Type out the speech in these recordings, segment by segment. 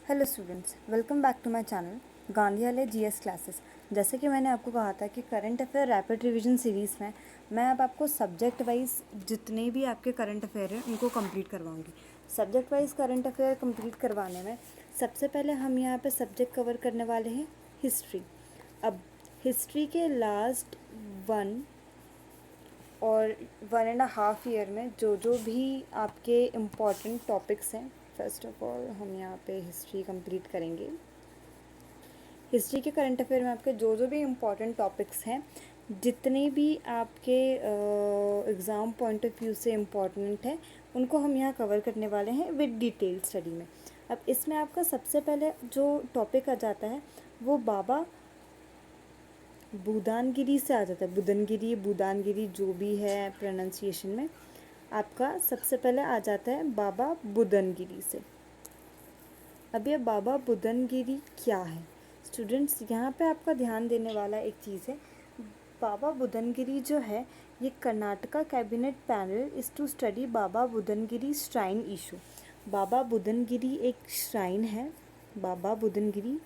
Hello students, welcome back to my channel Gandhiwale GS classes. जैसे कि मैंने आपको कहा था कि current affair rapid revision series में मैं अब आपको सब्जेक्ट वाइज जितने भी आपके करंट अफेयर हैं उनको कंप्लीट करवाऊंगी। Subject wise current affair complete करवाने में सबसे पहले हम यहाँ पे सब्जेक्ट कवर करने वाले हैं हिस्ट्री। अब हिस्ट्री के लास्ट 1.5 ईयर में जो भी आपके इम्पॉर्टेंट टॉपिक्स हैं, फर्स्ट ऑफ ऑल हम यहाँ पे हिस्ट्री कंप्लीट करेंगे। हिस्ट्री के करंट अफेयर में आपके जो भी इम्पॉर्टेंट टॉपिक्स हैं, जितने भी आपके एग्ज़ाम पॉइंट ऑफ व्यू से इम्पॉर्टेंट है, उनको हम यहाँ कवर करने वाले हैं विद डिटेल स्टडी में। अब इसमें आपका सबसे पहले जो टॉपिक आ जाता है वो बाबा बुदानगिरी से आ जाता है। बुदानगिरी जो भी है प्रोनाउंसिएशन में, आपका सबसे पहले आ जाता है बाबा बुदनगिरी से। अब ये बाबा बुदनगिरी क्या है स्टूडेंट्स, यहाँ पे आपका ध्यान देने वाला एक चीज़ है। बाबा बुदनगिरी जो है, ये Karnataka cabinet panel is to study Baba Budangiri shrine issue. Baba Budangiri एक श्राइन है, बाबा बुदनगिरी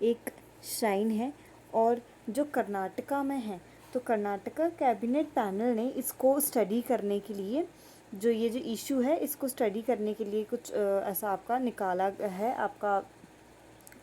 एक श्राइन है और जो कर्नाटका में है, तो कर्नाटका कैबिनेट पैनल ने इसको स्टडी करने के लिए, जो इशू है इसको स्टडी करने के लिए कुछ ऐसा आपका निकाला है, आपका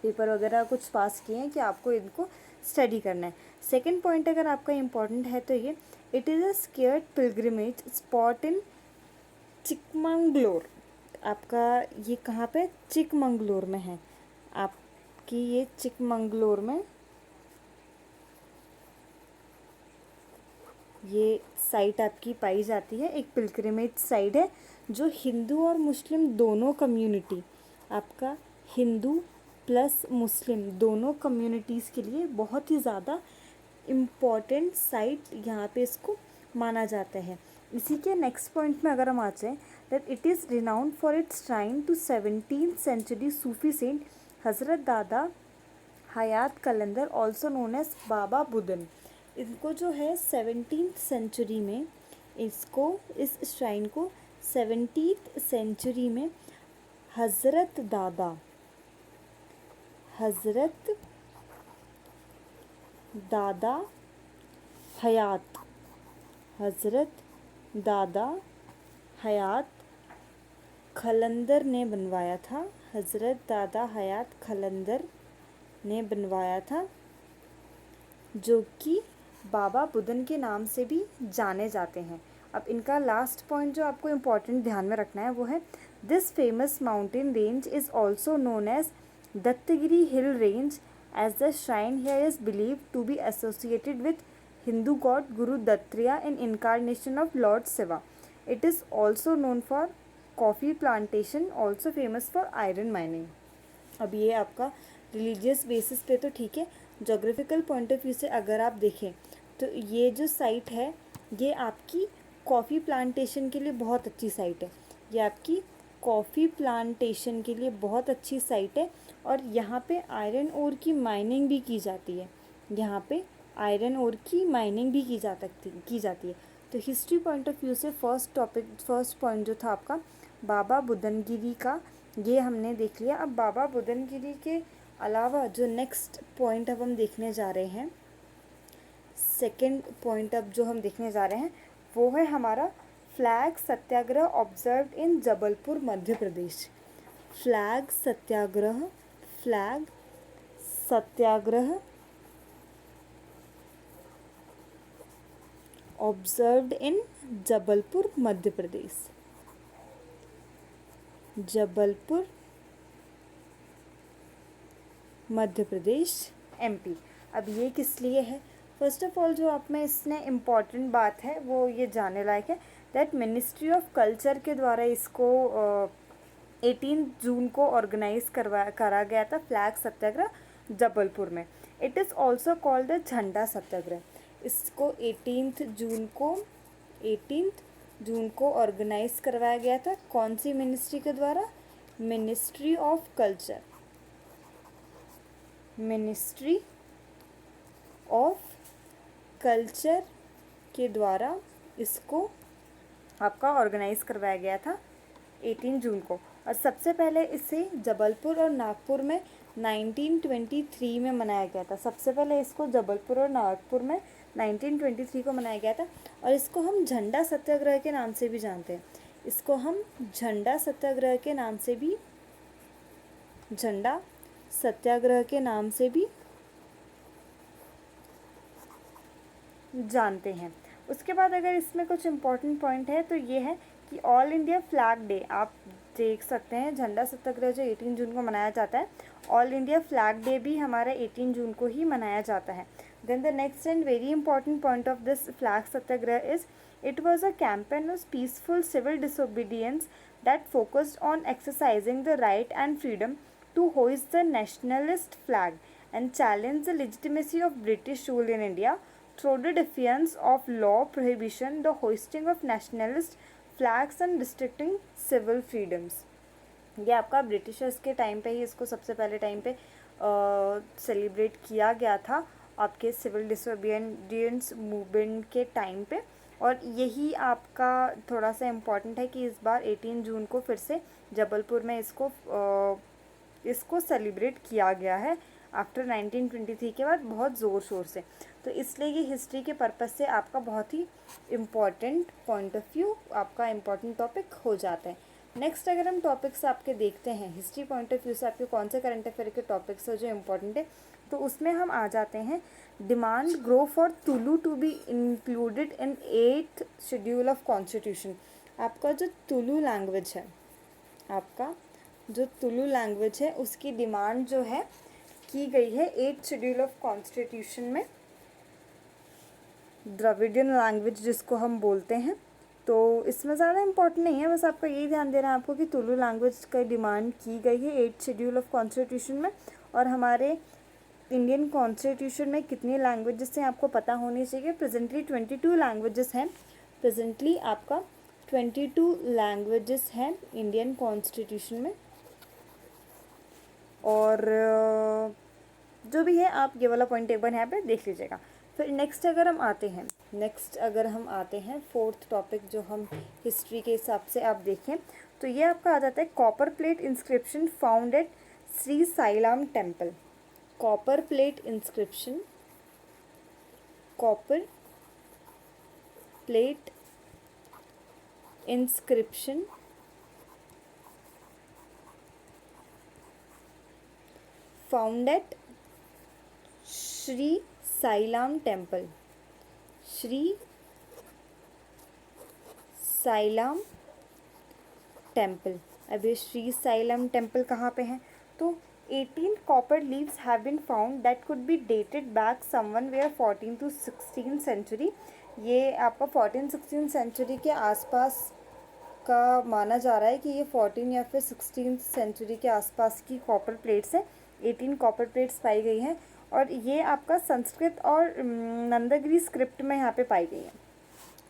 पेपर वगैरह कुछ पास किए हैं कि आपको इनको स्टडी करना है। सेकंड पॉइंट अगर आपका इम्पॉर्टेंट है तो ये it is a scared pilgrimage spot in Chikmagalur. आपका ये कहाँ पे, चिकमंगलोर में है आपकी, ये चिकमंगलोर में ये साइट आपकी पाई जाती है। एक पिलग्रिमेज साइट है जो हिंदू और मुस्लिम दोनों कम्युनिटी, आपका हिंदू प्लस मुस्लिम दोनों कम्युनिटीज़ के लिए बहुत ही ज़्यादा इम्पॉर्टेंट साइट यहाँ पे इसको माना जाता है। इसी के नेक्स्ट पॉइंट में अगर हम आ जाएँ, that it is renowned for its shrine to 17th century Sufi saint Hazrat Dada Hayat Kalandar also known as Baba Budan. इनको जो है 17th सेंचुरी में, इसको इस श्राइन को 17th सेंचुरी में हज़रत दादा हयात, हज़रत दादा हयात खलंदर ने बनवाया था। हज़रत दादा हयात खलंदर ने बनवाया था, जो कि बाबा बुदन के नाम से भी जाने जाते हैं। अब इनका लास्ट पॉइंट जो आपको इम्पॉर्टेंट ध्यान में रखना है वो है this famous mountain range is also known as Dattagiri hill range as the shrine here is believe to be associated with Hindu god Guru Dattatreya in incarnation of lord Shiva. It is also known for coffee plantation, also famous for iron mining. अब ये आपका religious basis पे तो ठीक है, geographical point of view से अगर आप देखें तो ये जो साइट है ये आपकी कॉफ़ी प्लांटेशन के लिए बहुत अच्छी साइट है। ये आपकी कॉफ़ी प्लांटेशन के लिए बहुत अच्छी साइट है और यहाँ पे आयरन ओर की माइनिंग भी की जाती है। यहाँ पे आयरन ओर की माइनिंग भी की जाती है। तो हिस्ट्री पॉइंट ऑफ व्यू से फर्स्ट पॉइंट जो था आपका बाबा बुदनगिरी का, ये हमने देख लिया। अब बाबा बुदनगिरी के अलावा जो नेक्स्ट पॉइंट अब हम देखने जा रहे हैं, सेकंड पॉइंट अब जो हम देखने जा रहे हैं वो है हमारा flag Satyagraha observed in Jabalpur Madhya Pradesh. Flag Satyagraha observed in Jabalpur Madhya Pradesh, Jabalpur Madhya Pradesh MP. अब ये किस लिए है, फर्स्ट ऑफ ऑल जो आप में इसमें इम्पॉर्टेंट बात है वो ये जानने लायक है दैट मिनिस्ट्री ऑफ कल्चर के द्वारा इसको 18 जून को ऑर्गेनाइज करा गया था फ्लैग सत्याग्रह जबलपुर में। It is also called the झंडा सत्याग्रह। इसको 18 जून को ऑर्गेनाइज करवाया गया था। कौन सी मिनिस्ट्री के द्वारा, ministry of culture, ministry of culture के द्वारा इसको आपका ऑर्गेनाइज करवाया गया था 18 जून को। और सबसे पहले इसे जबलपुर और नागपुर में 1923 में मनाया गया था। सबसे पहले इसको जबलपुर और नागपुर में 1923 को मनाया गया था। और इसको हम झंडा सत्याग्रह के नाम से भी जानते हैं। इसको हम झंडा सत्याग्रह के नाम से भी जानते हैं। उसके बाद अगर इसमें कुछ इम्पोर्टेंट पॉइंट है तो ये है कि ऑल इंडिया फ्लैग डे, आप देख सकते हैं झंडा सत्याग्रह जो 18 जून को मनाया जाता है, ऑल इंडिया फ्लैग डे भी हमारा 18 जून को ही मनाया जाता है। Then the next and very important point of this flag satyagraha is it was a campaign of peaceful civil disobedience that focused on exercising the right and freedom to hoist the nationalist flag and challenge the legitimacy of British rule in India through the defiance of law prohibition, the hoisting of nationalist flags and restricting civil freedoms। ये आपका Britishers के time पे ही इसको सबसे पहले time पे celebrate किया गया था आपके सिविल डिसोबीडियंस मूवमेंट के टाइम पे। और यही आपका थोड़ा सा इम्पॉर्टेंट है कि इस बार 18 जून को फिर से जबलपुर में इसको सेलिब्रेट किया गया है आफ्टर 1923 के बाद बहुत ज़ोर शोर से। तो इसलिए ये हिस्ट्री के पर्पज़ से आपका बहुत ही इम्पॉर्टेंट पॉइंट ऑफ व्यू, आपका इम्पॉर्टेंट टॉपिक हो जाता है। नेक्स्ट अगर हम टॉपिक्स आपके देखते हैं हिस्ट्री पॉइंट ऑफ व्यू से आपके कौन से करंट अफेयर के टॉपिक्स है जो इम्पॉर्टेंट है, तो उसमें हम आ जाते हैं demand grow for Tulu to be included in 8th schedule of constitution. आपका जो तुलु लैंग्वेज है, आपका जो तुलु लैंग्वेज है उसकी डिमांड जो है की गई है 8th शेड्यूल ऑफ कॉन्स्टिट्यूशन में, द्रविडियन लैंग्वेज जिसको हम बोलते हैं। तो इसमें ज़्यादा इम्पोर्टेंट नहीं है, बस आपका यही ध्यान देना है आपको कि तुलु लैंग्वेज का डिमांड की गई है 8th शेड्यूल ऑफ कॉन्स्टिट्यूशन में। और हमारे इंडियन कॉन्स्टिट्यूशन में कितनी लैंग्वेजेस हैं आपको पता होनी चाहिए। प्रेजेंटली 22 लैंग्वेजेस हैं, प्रेजेंटली आपका 22 लैंग्वेजेस हैं इंडियन कॉन्स्टिट्यूशन में। और जो भी है आप ये वाला पॉइंट एक बार यहाँ पे देख लीजिएगा। फिर नेक्स्ट अगर हम आते हैं 4th टॉपिक जो हम हिस्ट्री के हिसाब से आप देखें तो ये आपका आ जाता है copper plate inscription found at Srisailam temple. Copper plate inscription found at Srisailam temple. Srisailam temple. अब ये श्री साईलाम टेम्पल कहाँ पे है, तो 18 copper leaves have been found that could be dated back somewhere 14 to 16 century. ये आपका 14-16 सेंचुरी के आसपास का माना जा रहा है कि ये 14 या फिर 16 सेंचुरी के आसपास की कॉपर प्लेट्स हैं। 18 कॉपर प्लेट्स पाई गई हैं और ये आपका संस्कृत और नंदगिरी स्क्रिप्ट में यहाँ पे पाई गई है।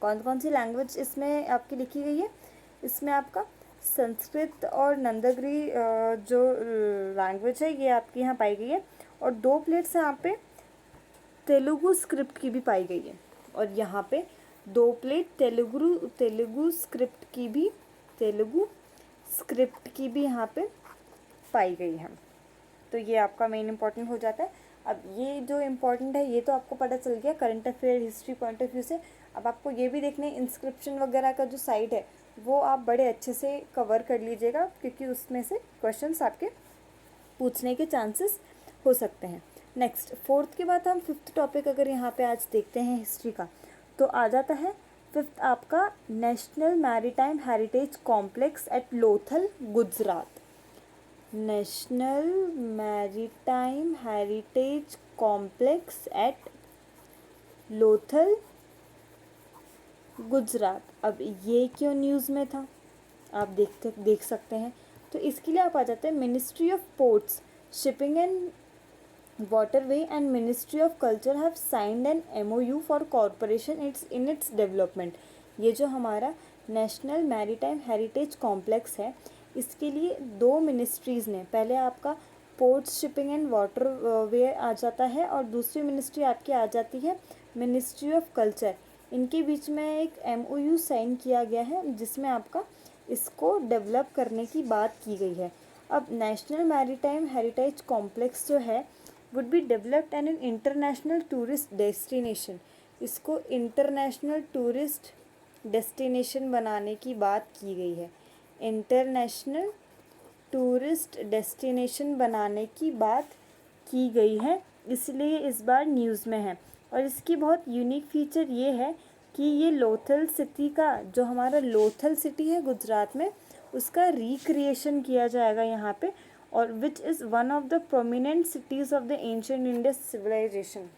कौन कौन सी लैंग्वेज इसमें आपकी लिखी गई है, इसमें आपका संस्कृत और नंदगिरी जो लैंग्वेज है ये आपकी यहाँ पाई गई है। और 2 प्लेट्स यहाँ पे तेलुगु स्क्रिप्ट की भी पाई गई है। और यहाँ पे 2 प्लेट तेलुगु स्क्रिप्ट की भी यहाँ पे पाई गई है। तो ये आपका मेन इंपॉर्टेंट हो जाता है। अब ये जो इम्पोर्टेंट है ये तो आपको पता चल गया current affair history point of view से। अब आपको ये भी देखना है इंस्क्रिप्शन वगैरह का जो साइड है वो आप बड़े अच्छे से कवर कर लीजिएगा क्योंकि उसमें से क्वेश्चंस आपके पूछने के चांसेस हो सकते हैं। नेक्स्ट 4th के बाद हम 5th टॉपिक अगर यहाँ पे आज देखते हैं हिस्ट्री का तो आ जाता है 5th आपका national maritime heritage complex at Lothal Gujarat. National maritime heritage complex at Lothal Gujarat. अब ये क्यों न्यूज़ में था आप देख सकते हैं। तो इसके लिए आप आ जाते हैं ministry of ports shipping and waterway and ministry of culture have signed an MOU for corporation in its development. ये जो हमारा नेशनल मैरीटाइम हेरिटेज कॉम्प्लेक्स है इसके लिए 2 मिनिस्ट्रीज़ ने, पहले आपका पोर्ट्स शिपिंग एंड वाटरवे आ जाता है और दूसरी मिनिस्ट्री आपकी आ जाती है मिनिस्ट्री ऑफ कल्चर। इनके बीच में एक MOU साइन किया गया है जिसमें आपका इसको डेवलप करने की बात की गई है। अब नेशनल मैरीटाइम हेरिटेज कॉम्प्लेक्स जो है would be developed and an international tourist destination, इसको इंटरनेशनल टूरिस्ट डेस्टिनेशन बनाने की बात की गई है। इंटरनेशनल टूरिस्ट डेस्टिनेशन बनाने की बात की गई है, इसलिए इस बार न्यूज़ में है। और इसकी बहुत यूनिक फीचर ये है कि ये लोथल सिटी का, जो हमारा लोथल सिटी है गुजरात में, उसका रिक्रिएशन किया जाएगा यहाँ पे, और which is one of the prominent cities of the ancient Indus civilisation.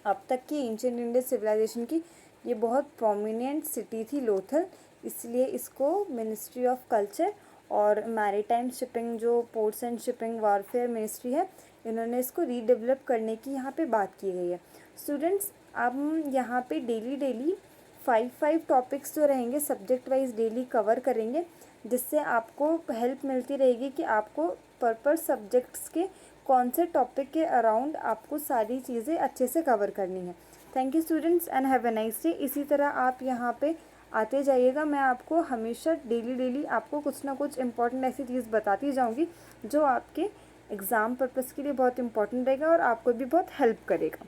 अब तक की एंशिएंट इंडस सिविलाइजेशन की ये बहुत प्रोमिनेंट सिटी थी लोथल, इसलिए इसको मिनिस्ट्री ऑफ कल्चर और मैरीटाइम शिपिंग, जो ports and shipping warfare ministry है, इन्होंने इसको रीडेवलप करने की यहाँ पे बात की गई है। स्टूडेंट्स, अब हम यहाँ पे डेली 5 टॉपिक्स जो रहेंगे सब्जेक्ट वाइज डेली कवर करेंगे, जिससे आपको हेल्प मिलती रहेगी कि आपको पर सब्जेक्ट्स के कौन से टॉपिक के अराउंड आपको सारी चीज़ें अच्छे से कवर करनी है। Thank you students and have a nice day. इसी तरह आप यहाँ पे आते जाइएगा, मैं आपको हमेशा डेली आपको कुछ ना कुछ इम्पॉर्टेंट ऐसी चीज़ बताती जाऊँगी जो आपके एग्ज़ाम पर्पज़ के लिए बहुत इंपॉर्टेंट रहेगा और आपको भी बहुत हेल्प करेगा।